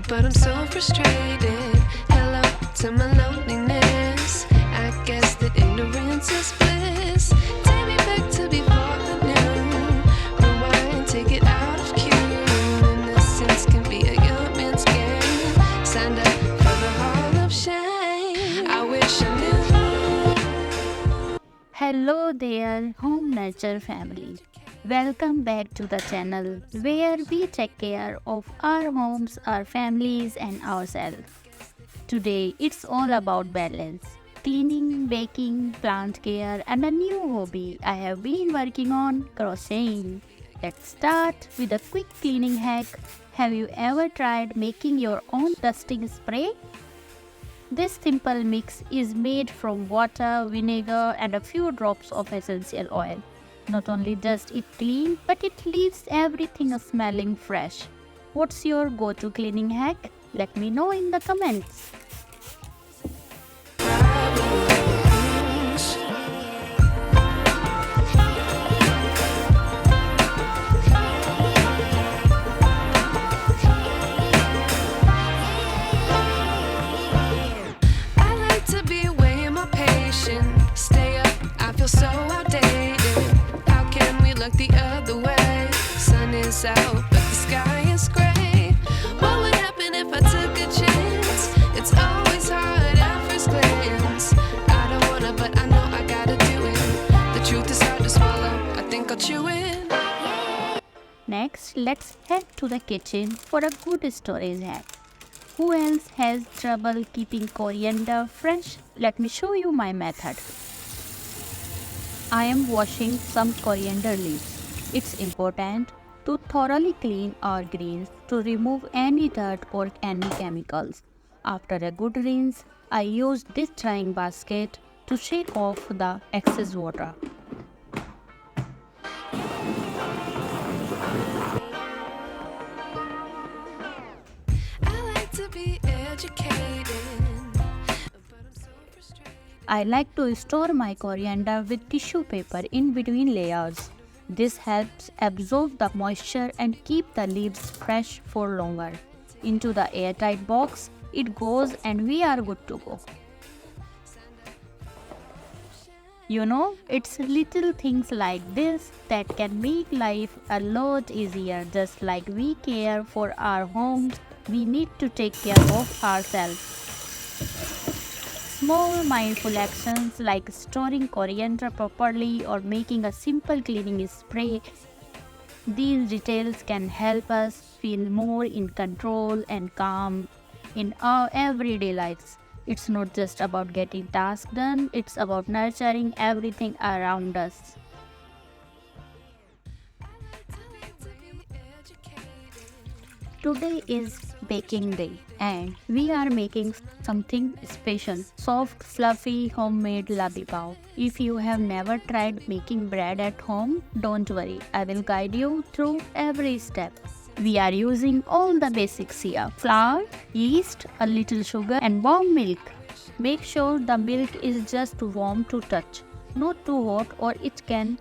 but I'm so frustrated. Hello to my loneliness. I guess that ignorance is bliss. Take me back to before I knew. Rewind, take it out of cue. Innocence can be a young man's game. Signed up for the hall of shame. I wish I knew. Hello there, home nurture family. Welcome back to the channel where we take care of our homes, our families, and ourselves. Today, it's all about balance cleaning, baking, plant care, and a new hobby I have been working on crocheting. Let's start with a quick cleaning hack. Have you ever tried making your own dusting spray? This simple mix is made from water, vinegar, and a few drops of essential oil. Not only does it clean, but it leaves everything smelling fresh. What's your go-to cleaning hack? Let me know in the comments. Stay up, I feel so outdated. How can we look the other way? Sun is out, but the sky is gray. What would happen if I took a chance? It's always hard at first glance. I don't wanna, but I know I gotta do it. The truth is hard to swallow, I think I'll chew it. Next, let's head to the kitchen for a good storage hack. Who else has trouble keeping coriander fresh? Let me show you my method. I am washing some coriander leaves. It's important to thoroughly clean our greens to remove any dirt or any chemicals. After a good rinse, I use this drying basket to shake off the excess water. I like to store my coriander with tissue paper in between layers. This helps absorb the moisture and keep the leaves fresh for longer. Into the airtight box it goes and we are good to go. You know, it's little things like this that can make life a lot easier. Just like we care for our homes, we need to take care of ourselves. Small mindful actions like storing coriander properly or making a simple cleaning spray, these details can help us feel more in control and calm in our everyday lives. It's not just about getting tasks done, it's about nurturing everything around us. Today is baking day and we are making something special, soft, fluffy, homemade Ladi Pav. If you have never tried making bread at home, don't worry, I will guide you through every step. We are using all the basics here: flour, yeast, a little sugar and warm milk. Make sure the milk is just warm to touch, not too hot or it can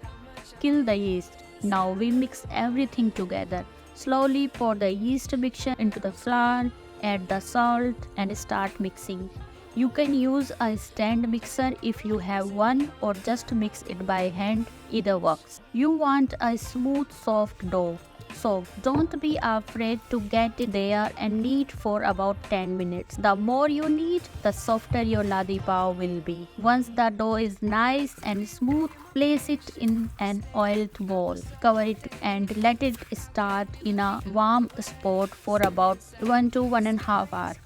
kill the yeast. Now we mix everything together. Slowly pour the yeast mixture into the flour, add the salt and start mixing. You can use a stand mixer if you have one or just mix it by hand, either works. You want a smooth soft dough, so don't be afraid to get it there and knead for about 10 minutes. The more you knead, the softer your Ladi Pav will be. Once the dough is nice and smooth, place it in an oiled bowl. Cover it and let it start in a warm spot for about 1 to 1.5 hours.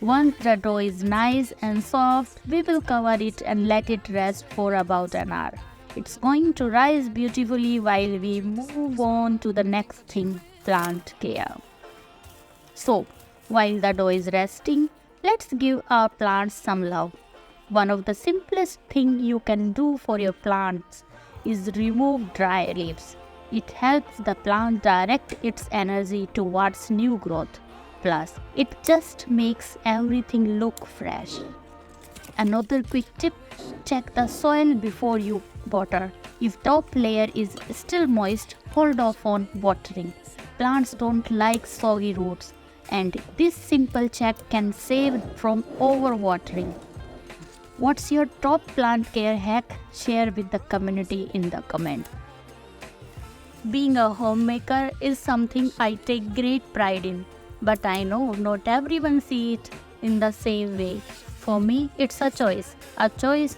Once the dough is nice and soft, we will cover it and let it rest for about an hour. It's going to rise beautifully while we move on to the next thing, plant care. So, while the dough is resting, let's give our plants some love. One of the simplest things you can do for your plants is remove dry leaves. It helps the plant direct its energy towards new growth. Plus, it just makes everything look fresh. Another quick tip, check the soil before you water. If top layer is still moist, hold off on watering. Plants don't like soggy roots. And this simple check can save from overwatering. What's your top plant care hack? Share with the community in the comment. Being a homemaker is something I take great pride in, but I know not everyone sees it in the same way. For me, it's a choice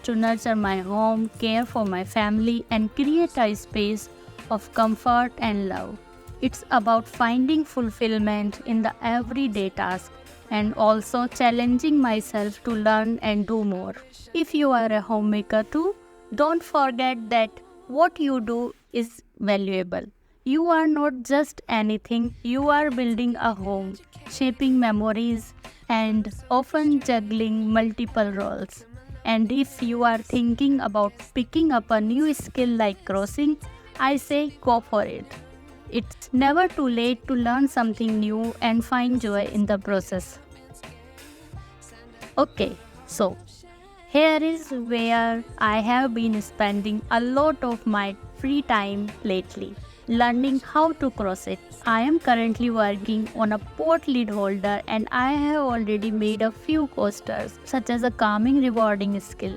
to nurture my home, care for my family, and create a space of comfort and love. It's about finding fulfillment in the everyday task and also challenging myself to learn and do more. If you are a homemaker too, don't forget that what you do is valuable. You are not just anything, you are building a home, shaping memories, and often juggling multiple roles. And if you are thinking about picking up a new skill like crocheting, I say go for it. It's never too late to learn something new and find joy in the process. Okay, so here is where I have been spending a lot of my free time lately, learning how to crochet. I am currently working on a pot lid holder and I have already made a few coasters, such as a calming rewarding skill.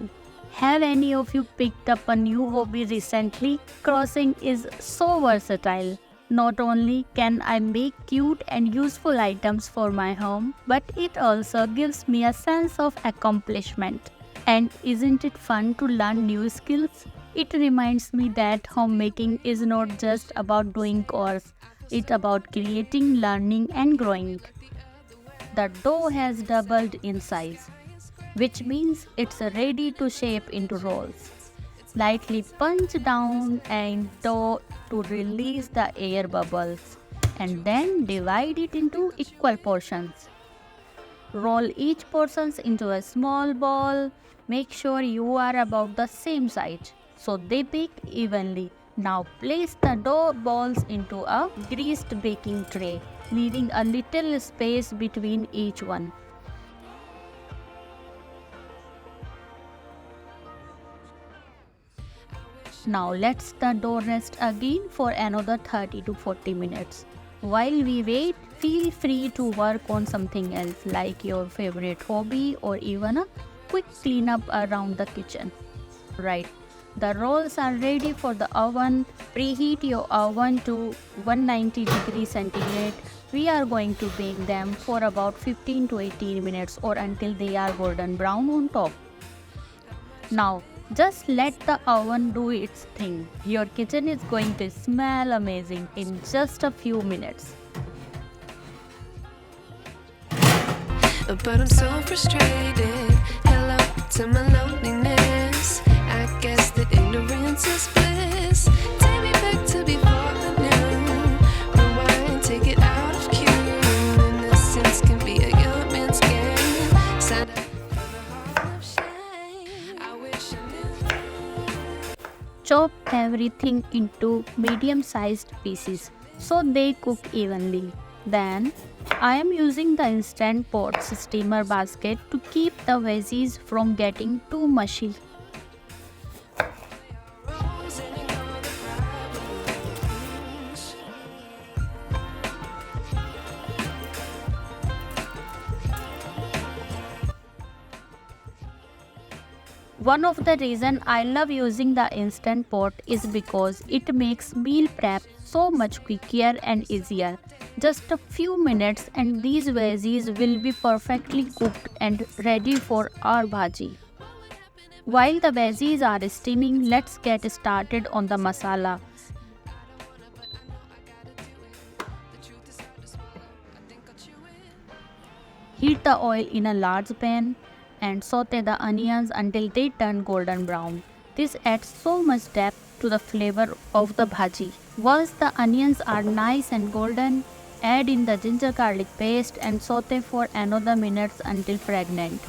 Have any of you picked up a new hobby recently? Crocheting is so versatile. Not only can I make cute and useful items for my home, but it also gives me a sense of accomplishment. And isn't it fun to learn new skills? It reminds me that homemaking is not just about doing chores, it's about creating, learning, and growing. The dough has doubled in size, which means it's ready to shape into rolls. Lightly punch down and dough to release the air bubbles, and then divide it into equal portions. Roll each portion into a small ball. Make sure you are about the same size so they bake evenly. Now place the dough balls into a greased baking tray, leaving a little space between each one. Now let's the dough rest again for another 30 to 40 minutes. While we wait, feel free to work on something else like your favorite hobby or even a quick cleanup around the kitchen. Right, the rolls are ready for the oven. Preheat your oven to 190 degrees centigrade. We are going to bake them for about 15 to 18 minutes or until they are golden brown on top. Now, just let the oven do its thing. Your kitchen is going to smell amazing in just a few minutes. But I'm so frustrated. Hello to my loneliness. I guess that ignorance is bliss. Take me back to before I knew. Rewind, take it out of cue. Innocence can be a young man's game. Sign up for the hall of shame. I wish I knew. Chop everything into medium-sized pieces so they cook evenly. Then, I am using the Instant Pots steamer basket to keep the veggies from getting too mushy. One of the reasons I love using the Instant Pot is because it makes meal prep so much quicker and easier. Just a few minutes and these veggies will be perfectly cooked and ready for our bhaji. While the veggies are steaming, let's get started on the masala. Heat the oil in a large pan and saute the onions until they turn golden brown. This adds so much depth to the flavor of the bhaji. Once the onions are nice and golden, add in the ginger garlic paste and saute for another minute until fragrant.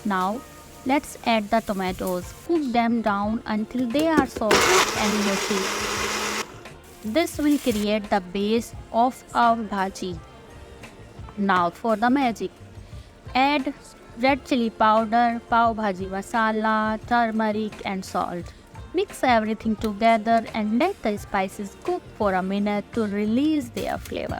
Now, let's add the tomatoes. Cook them down until they are soft and mushy. This will create the base of our bhaji. Now for the magic. Add red chili powder, pav bhaji masala, turmeric and salt. Mix everything together and let the spices cook for a minute to release their flavor.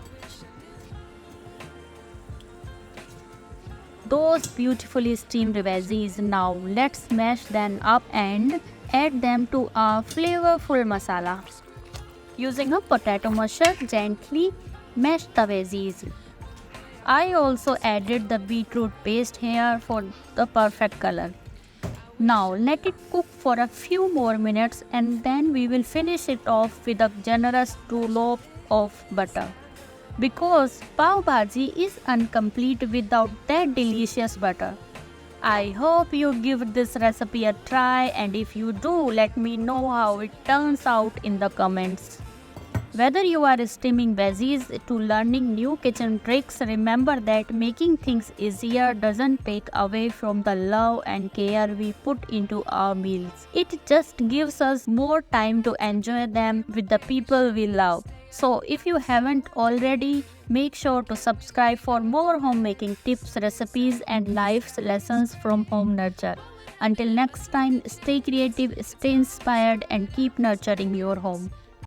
those beautifully steamed veggies. Now let's mash them up and add them to our flavorful masala. Using a potato masher, gently mash the veggies. I also added the beetroot paste here for the perfect color. Now let it cook for a few more minutes and then we will finish it off with a generous dollop of butter. Because pav bhaji is incomplete without that delicious butter. I hope you give this recipe a try, and if you do, let me know how it turns out in the comments. Whether you are steaming veggies to learning new kitchen tricks, remember that making things easier doesn't take away from the love and care we put into our meals. It just gives us more time to enjoy them with the people we love. So if you haven't already, make sure to subscribe for more homemaking tips, recipes and life lessons from Home Nurture. Until next time, stay creative, stay inspired and keep nurturing your home.